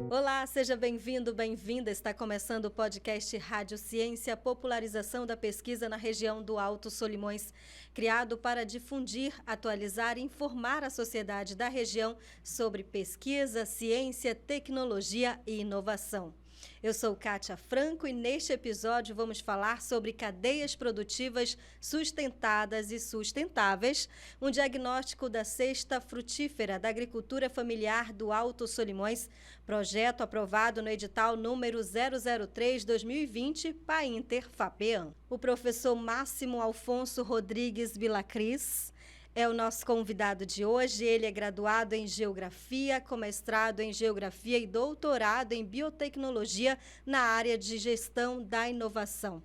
Olá, seja bem-vindo, bem-vinda. Está começando o podcast Rádio Ciência, popularização da pesquisa na região do Alto Solimões, criado para difundir, atualizar e informar a sociedade da região sobre pesquisa, ciência, tecnologia e inovação. Eu sou Kátia Franco e neste episódio vamos falar sobre cadeias produtivas sustentadas e sustentáveis, um diagnóstico da cesta frutífera da agricultura familiar do Alto Solimões, projeto aprovado no edital número 003/2020, PAINTER-FAPEAM. O professor Máximo Alfonso Rodrigues Vilacris é o nosso convidado de hoje. Ele é graduado em Geografia, com mestrado em Geografia e doutorado em Biotecnologia na área de Gestão da Inovação.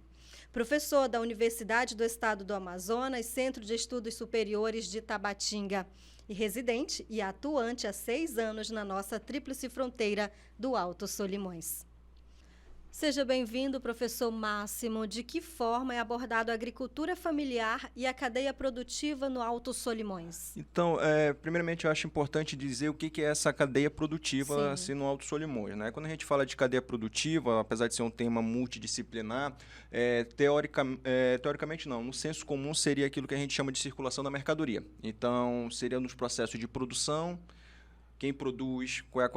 Professor da Universidade do Estado do Amazonas, Centro de Estudos Superiores de Tabatinga, e residente e atuante há 6 anos na nossa tríplice fronteira do Alto Solimões. Seja bem-vindo, professor Máximo. De que forma é abordado a agricultura familiar e a cadeia produtiva no Alto Solimões? Então, primeiramente, eu acho importante dizer o que é essa cadeia produtiva assim, no Alto Solimões, né? Quando a gente fala de cadeia produtiva, apesar de ser um tema multidisciplinar, teoricamente não, no senso comum seria aquilo que a gente chama de circulação da mercadoria. Então, seria nos processos de produção, quem produz, qual é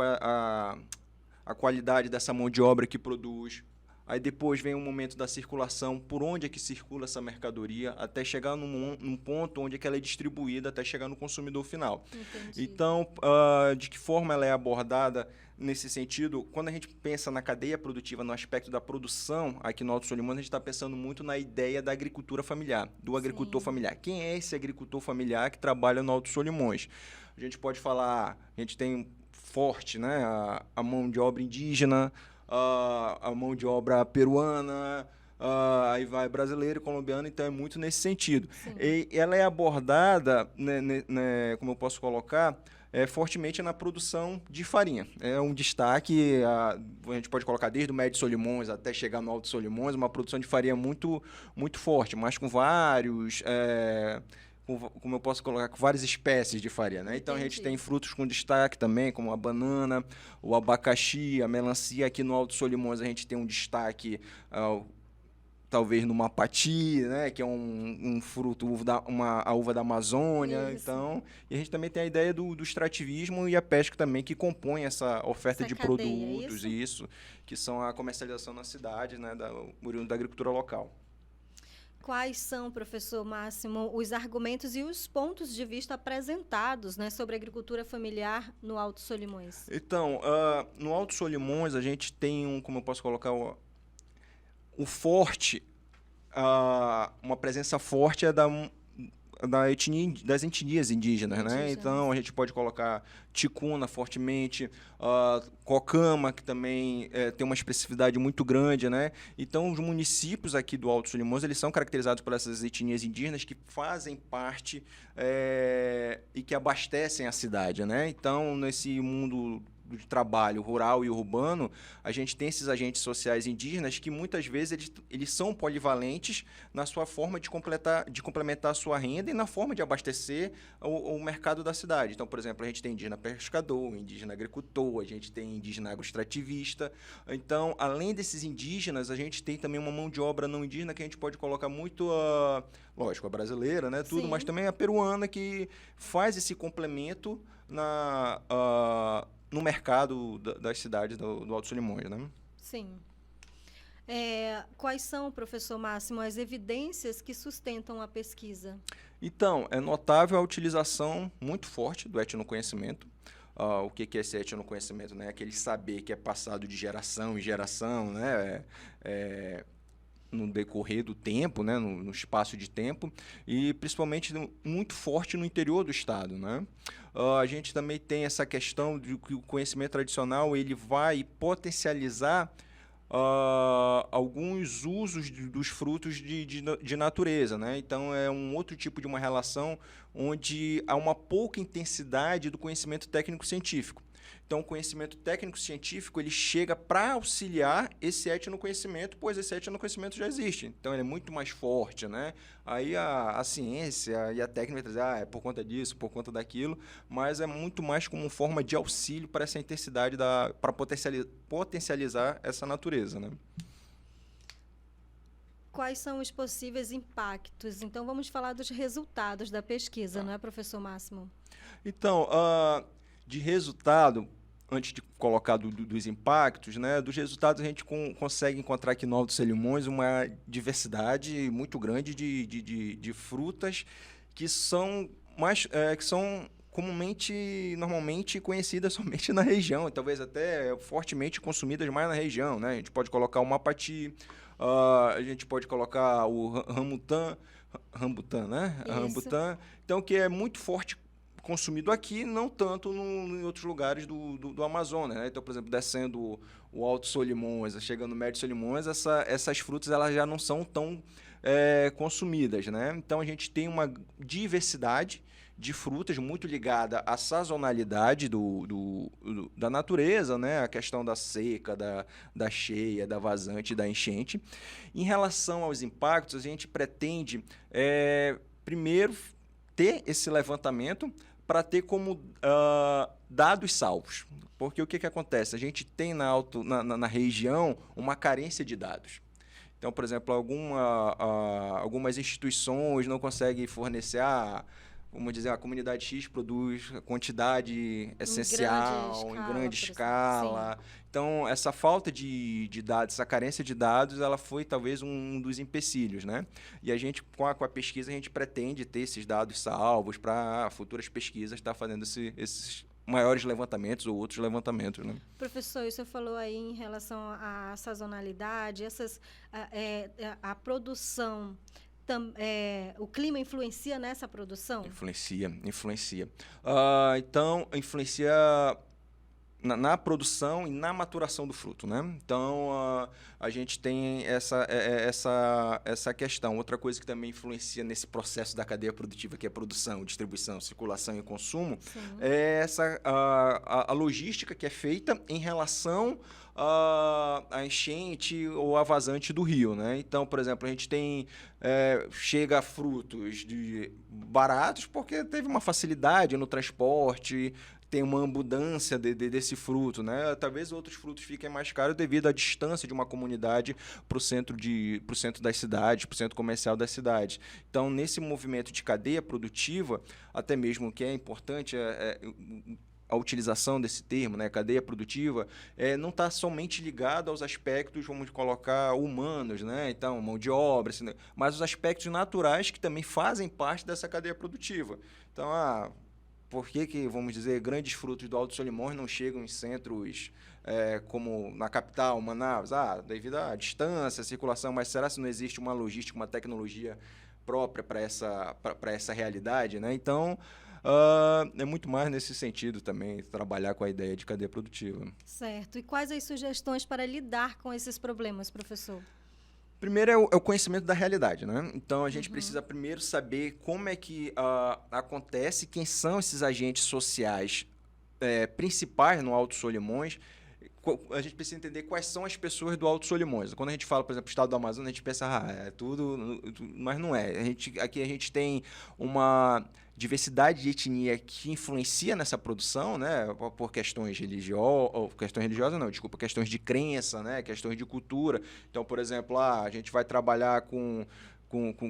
a qualidade dessa mão de obra que produz. Aí depois vem o momento da circulação, por onde é que circula essa mercadoria, até chegar num ponto onde é que ela é distribuída, até chegar no consumidor final. Entendi. Então, de que forma ela é abordada nesse sentido? Quando a gente pensa na cadeia produtiva, no aspecto da produção, aqui no Alto Solimões, a gente está pensando muito na ideia da agricultura familiar, do agricultor familiar. Quem é esse agricultor familiar que trabalha no Alto Solimões? A gente pode falar, a gente tem forte, né? A mão de obra indígena, a mão de obra peruana, aí vai brasileiro, colombiano, então é muito nesse sentido. E ela é abordada, como eu posso colocar, fortemente na produção de farinha. É um destaque, a gente pode colocar desde o Médio Solimões até chegar no Alto Solimões, uma produção de farinha muito, muito forte, mas com vários... como eu posso colocar, com várias espécies de farinha, né? Então, a gente tem frutos com destaque também, como a banana, o abacaxi, a melancia. Aqui no Alto Solimões a gente tem um destaque, talvez no mapati, né? Que é um fruto, a uva da Amazônia. Então, e a gente também tem a ideia do extrativismo e a pesca também, que compõe essa oferta de cadeia, produtos, que são a comercialização na cidade, né? Da agricultura local. Quais são, professor Máximo, os argumentos e os pontos de vista apresentados, né, sobre a agricultura familiar no Alto Solimões? Então, no Alto Solimões a gente tem como eu posso colocar, o forte, uma presença forte das etnias indígenas, né? Então, a gente pode colocar ticuna fortemente, cocama, que também tem uma especificidade muito grande, né? Então, os municípios aqui do Alto Solimões, eles são caracterizados por essas etnias indígenas que fazem parte e que abastecem a cidade, né? Então, nesse mundo de trabalho rural e urbano, a gente tem esses agentes sociais indígenas que muitas vezes eles são polivalentes na sua forma de complementar a sua renda e na forma de abastecer o mercado da cidade. Então, por exemplo, a gente tem indígena pescador, indígena agricultor, a gente tem indígena agroextrativista. Então, além desses indígenas, a gente tem também uma mão de obra não indígena que a gente pode colocar muito, lógico, a brasileira, né, tudo, mas também a peruana, que faz esse complemento no mercado das cidades do Alto Solimões, né? Sim. Quais são, professor Máximo, as evidências que sustentam a pesquisa? Então, é notável a utilização muito forte do etnoconhecimento. O que é esse etnoconhecimento? Né? Aquele saber que é passado de geração em geração, né? No decorrer do tempo, né, no espaço de tempo, e principalmente muito forte no interior do estado, né? A gente também tem essa questão de que o conhecimento tradicional ele vai potencializar alguns usos dos frutos de natureza, né? Então, é um outro tipo de uma relação onde há uma pouca intensidade do conhecimento técnico-científico. Então, o conhecimento técnico-científico, ele chega para auxiliar esse etnoconhecimento, pois esse etnoconhecimento já existe. Então, ele é muito mais forte, né? Aí a ciência e a técnica vai dizer, é por conta disso, por conta daquilo, mas é muito mais como forma de auxílio para essa intensidade, para potencializar essa natureza, né? Quais são os possíveis impactos? Então, vamos falar dos resultados da pesquisa, não é, professor Máximo? Então, de resultado, antes de colocar dos impactos, né, dos resultados a gente consegue encontrar aqui no Alto Solimões uma diversidade muito grande de frutas que são normalmente conhecidas somente na região, e talvez até fortemente consumidas mais na região, né? A gente pode colocar o mapati, a gente pode colocar o rambutan, né? Rambutan, então que é muito forte consumido aqui, não tanto em outros lugares do Amazonas, né? Então, por exemplo, descendo o Alto Solimões, chegando no Médio Solimões, essas frutas elas já não são tão consumidas, né? Então, a gente tem uma diversidade de frutas muito ligada à sazonalidade da natureza, né? A questão da seca, da cheia, da vazante, da enchente. Em relação aos impactos, a gente pretende, primeiro, ter esse levantamento para ter como dados salvos. Porque o que acontece? A gente tem na região uma carência de dados. Então, por exemplo, algumas instituições não conseguem fornecer, vamos dizer, a comunidade X produz quantidade essencial, em grande escala. Então, essa falta de dados, essa carência de dados, ela foi talvez um dos empecilhos, né? E a gente, com a pesquisa, a gente pretende ter esses dados salvos para futuras pesquisas estar fazendo esses maiores levantamentos ou outros levantamentos, né? Professor, o senhor falou aí em relação à sazonalidade, a produção. O clima influencia nessa produção? Influencia. Então, influencia na produção e na maturação do fruto, né? Então, a gente tem essa questão. Outra coisa que também influencia nesse processo da cadeia produtiva, que é produção, distribuição, circulação e consumo, é a logística que é feita em relação a enchente ou a vazante do rio, né? Então, por exemplo, a gente chega a frutos baratos porque teve uma facilidade no transporte, tem uma abundância desse fruto, né? Talvez outros frutos fiquem mais caros devido à distância de uma comunidade para o centro das cidades, para o centro comercial das cidades. Então, nesse movimento de cadeia produtiva, até mesmo o que é importante a utilização desse termo, né, cadeia produtiva, não está somente ligada aos aspectos, vamos colocar, humanos, né, então, mão de obra, assim, mas os aspectos naturais que também fazem parte dessa cadeia produtiva. Então, por que, vamos dizer, grandes frutos do Alto Solimões não chegam em centros como na capital, Manaus? Devido à distância, à circulação, mas será que não existe uma logística, uma tecnologia própria para essa realidade, né? Então, é muito mais nesse sentido também, trabalhar com a ideia de cadeia produtiva. Certo. E quais as sugestões para lidar com esses problemas, professor? Primeiro é o conhecimento da realidade, né? Então, a gente precisa primeiro saber como é que acontece, quem são esses agentes sociais principais no Alto Solimões. A gente precisa entender quais são as pessoas do Alto Solimões. Quando a gente fala, por exemplo, estado do Amazonas, a gente pensa, é tudo, mas não é. Aqui a gente tem uma diversidade de etnia que influencia nessa produção, né, por questões questões de crença, né, questões de cultura. Então, por exemplo, a gente vai trabalhar com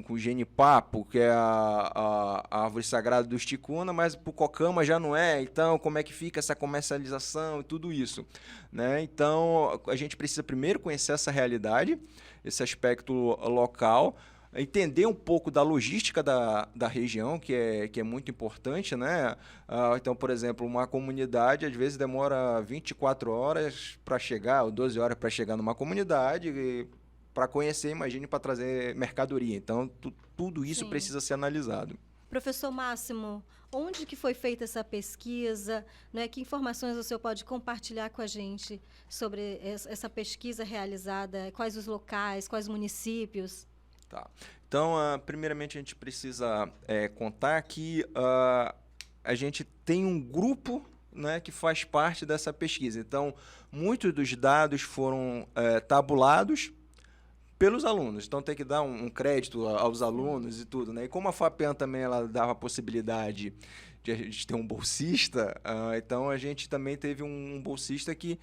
o genipapo, que é a árvore sagrada dos ticuna, mas para o cocama já não é. Então, como é que fica essa comercialização e tudo isso, né? Então, a gente precisa primeiro conhecer essa realidade, esse aspecto local, entender um pouco da logística da região, que é muito importante, né? Então, por exemplo, uma comunidade às vezes demora 24 horas para chegar, ou 12 horas para chegar numa comunidade, para conhecer, imagine, para trazer mercadoria. Então, tudo isso precisa ser analisado. Professor Máximo, onde que foi feita essa pesquisa? Né? Que informações o senhor pode compartilhar com a gente sobre essa pesquisa realizada? Quais os locais, quais municípios? Tá. Então, primeiramente, a gente precisa contar que a gente tem um grupo né, que faz parte dessa pesquisa. Então, muitos dos dados foram tabulados pelos alunos. Então, tem que dar um crédito aos alunos e tudo, né? E como a FAPEAM também ela dava a possibilidade de a gente ter um bolsista, então a gente também teve um bolsista que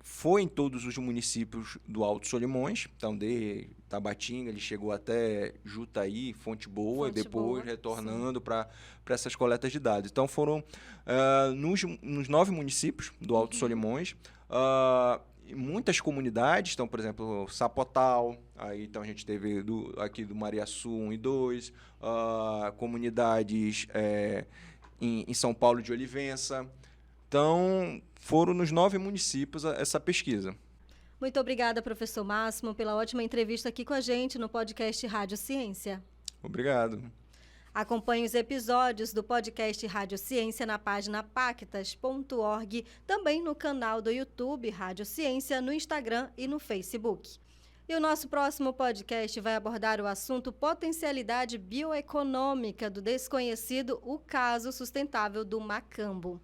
foi em todos os municípios do Alto Solimões, então de Tabatinga, ele chegou até Jutaí, Fonte Boa, e depois retornando para essas coletas de dados. Então foram nos 9 municípios do Alto Solimões, muitas comunidades, então, por exemplo, Sapotal, aí então a gente teve aqui do Mariaçu 1 e 2, comunidades em São Paulo de Olivença. Então, foram nos 9 municípios essa pesquisa. Muito obrigada, professor Máximo, pela ótima entrevista aqui com a gente no podcast Rádio Ciência. Obrigado. Acompanhe os episódios do podcast Rádio Ciência na página pactas.org, também no canal do YouTube Rádio Ciência, no Instagram e no Facebook. E o nosso próximo podcast vai abordar o assunto potencialidade bioeconômica do desconhecido o caso sustentável do macambo.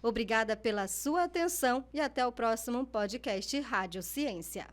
Obrigada pela sua atenção e até o próximo podcast Rádio Ciência.